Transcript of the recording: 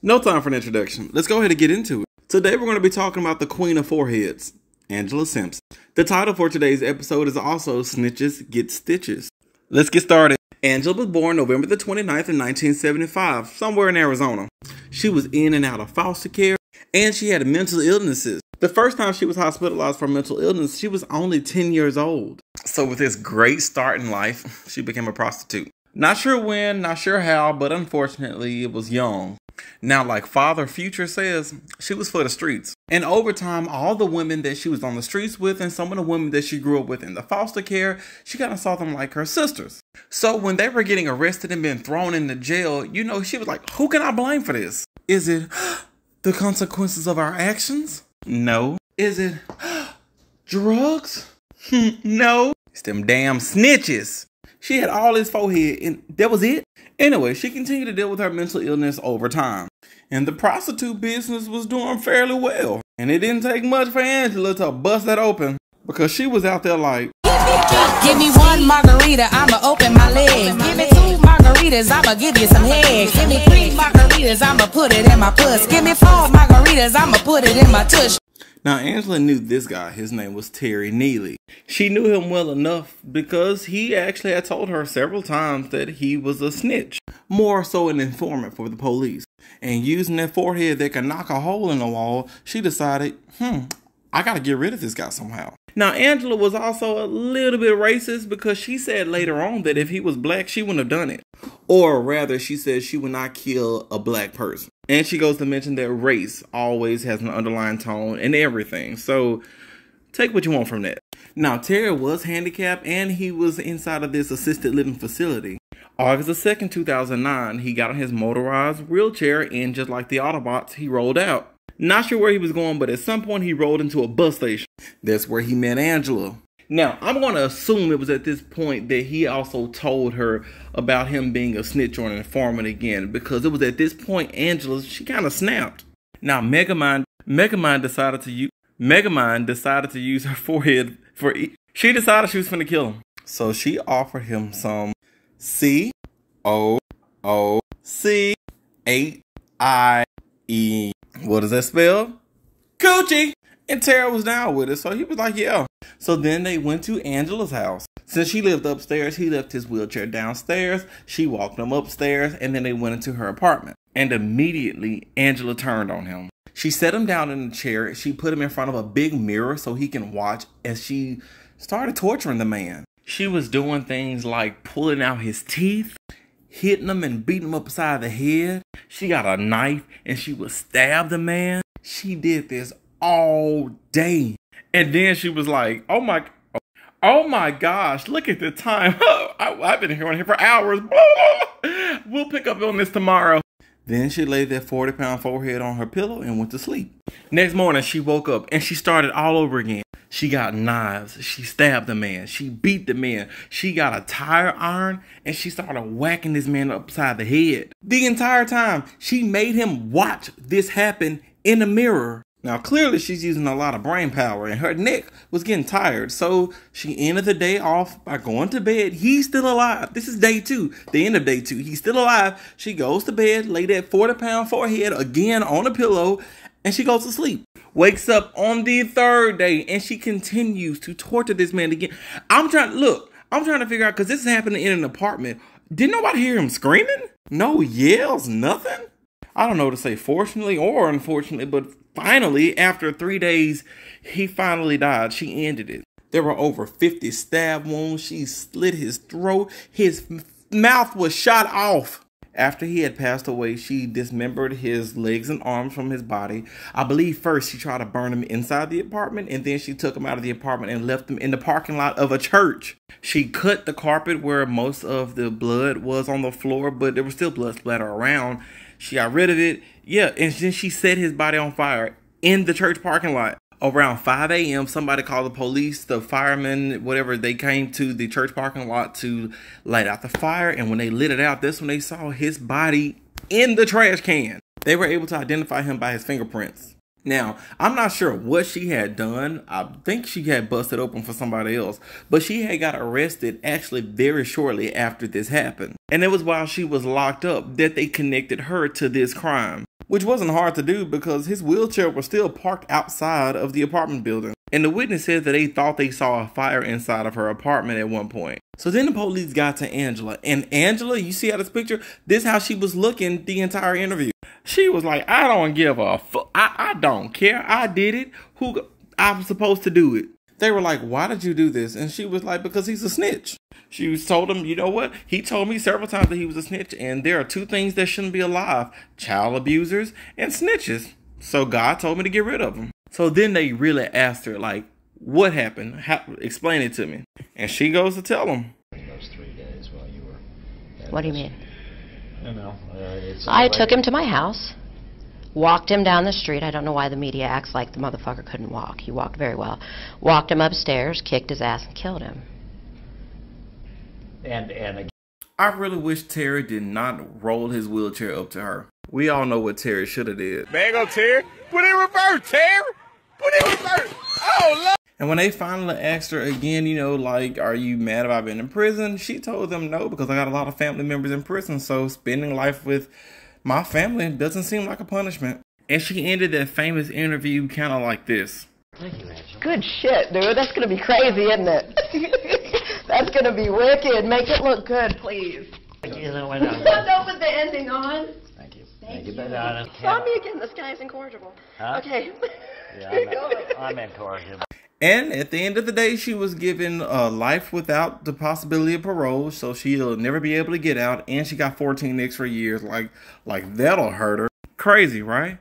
No time for an introduction. Let's go ahead and get into it. Today we're going to be talking about the Queen of Foreheads, Angela Simpson. The title for today's episode is also Snitches Get Stitches. Let's get started. Angela was born November the 29th of 1975, somewhere in Arizona. She was in and out of foster care, and she had mental illnesses. The first time she was hospitalized for mental illness, she was only 10 years old. So with this great start in life, she became a prostitute. Not sure when, not sure how, but unfortunately it was young. Now, like Father Future says, she was for the streets. And over time, all the women that she was on the streets with and some of the women that she grew up with in the foster care, she kind of saw them like her sisters. So when they were getting arrested and being thrown into jail, she was like, who can I blame for this? Is it the consequences of our actions? No. Is it drugs? No. It's them damn snitches. She had all his forehead and that was it. Anyway, she continued to deal with her mental illness over time. And the prostitute business was doing fairly well. And it didn't take much for Angela to bust that open because she was out there like, give me one margarita, I'ma open my legs. Give me two margaritas, I'ma give you some head. Give me three margaritas, I'ma put it in my puss. Give me four margaritas, I'ma put it in my tush. Now, Angela knew this guy. His name was Tre Allyn. She knew him well enough because he actually had told her several times that he was a snitch. More so an informant for the police. And using that forehead that could knock a hole in the wall, she decided, I gotta get rid of this guy somehow. Now, Angela was also a little bit racist because she said later on that if he was black, she wouldn't have done it. Or rather, she said she would not kill a black person. And she goes to mention that race always has an underlying tone in everything. So take what you want from that. Now, Terry was handicapped and he was inside of this assisted living facility. August the 2nd, 2009, he got on his motorized wheelchair and just like the Autobots, he rolled out. Not sure where he was going, but at some point he rolled into a bus station. That's where he met Angela. Now, I'm going to assume it was at this point that he also told her about him being a snitch or an informant again, because it was at this point Angela, she kind of snapped. Now, Megamind decided to use her forehead she decided she was going to kill him. So she offered him some COOCHIE. What does that spell? Coochie! And Tara was down with it, so he was like, yeah. So then they went to Angela's house. Since she lived upstairs, he left his wheelchair downstairs. She walked him upstairs, and then they went into her apartment. And immediately, Angela turned on him. She set him down in the chair. She put him in front of a big mirror so he can watch as she started torturing the man. She was doing things like pulling out his teeth, hitting him and beating him upside the head. She got a knife and she would stab the man. She did this all day. And then she was like, oh my gosh, look at the time. I've been here for hours. We'll pick up on this tomorrow. Then she laid that 40-pound forehead on her pillow and went to sleep. Next morning, she woke up and she started all over again. She got knives. She stabbed the man. She beat the man. She got a tire iron and she started whacking this man upside the head. The entire time, she made him watch this happen in the mirror. Now, clearly, she's using a lot of brain power and her neck was getting tired. So she ended the day off by going to bed. He's still alive. This is day 2, the end of day 2. He's still alive. She goes to bed, lay that 40-pound forehead again on a pillow, and she goes to sleep. Wakes up on the 3rd day and she continues to torture this man again. I'm trying to figure out, because this is happening in an apartment. Did nobody hear him screaming? No yells, nothing? I don't know to say fortunately or unfortunately, but finally, after 3 days, he finally died. She ended it. There were over 50 stab wounds. She slit his throat. His mouth was shot off. After he had passed away, she dismembered his legs and arms from his body. I believe first she tried to burn him inside the apartment, and then she took him out of the apartment and left him in the parking lot of a church. She cut the carpet where most of the blood was on the floor, but there was still blood splatter around. She got rid of it. Yeah, and then she set his body on fire in the church parking lot. Around 5 a.m., somebody called the police, the firemen, whatever. They came to the church parking lot to light out the fire. And when they lit it out, that's when they saw his body in the trash can. They were able to identify him by his fingerprints. Now, I'm not sure what she had done. I think she had busted open for somebody else. But she had got arrested actually very shortly after this happened. And it was while she was locked up that they connected her to this crime. which wasn't hard to do because his wheelchair was still parked outside of the apartment building. And the witness said that they thought they saw a fire inside of her apartment at one point. So then the police got to Angela. And Angela, you see out this picture, this is how she was looking the entire interview. She was like, I don't give a fuck. I don't care. I did it. I was supposed to do it. They were like, why did you do this? And she was like, because he's a snitch. She told him, you know what? He told me several times that he was a snitch. And there are two things that shouldn't be alive. Child abusers and snitches. So God told me to get rid of them. So then they really asked her, like, what happened? Explain it to me. And she goes to tell them. Those 3 days while you were... What do you mean? I don't know. I took him to my house, walked him down the street. I don't know why the media acts like the motherfucker couldn't walk. He walked very well. Walked him upstairs, kicked his ass, and killed him. And I really wish Terry did not roll his wheelchair up to her. We all know what Terry should have did. There you go, Terry. Put it in reverse, Terry. Put it in reverse. Oh, Lord. And when they finally asked her again, you know, like, are you mad about being in prison? She told them no, because I got a lot of family members in prison. So spending life with my family doesn't seem like a punishment. And she ended that famous interview kind of like this. thank you, Angela. Good shit, dude. That's going to be crazy, isn't it? That's going to be wicked. Make it look good, please. You know what? Don't put the ending on. Thank you. Thank you. But I don't Saw me again. This guy's incorrigible. Huh? Okay. Yeah, I'm incorrigible. And at the end of the day, she was given life without the possibility of parole, so she'll never be able to get out. And she got 14 extra years. Like that'll hurt her. Crazy, right?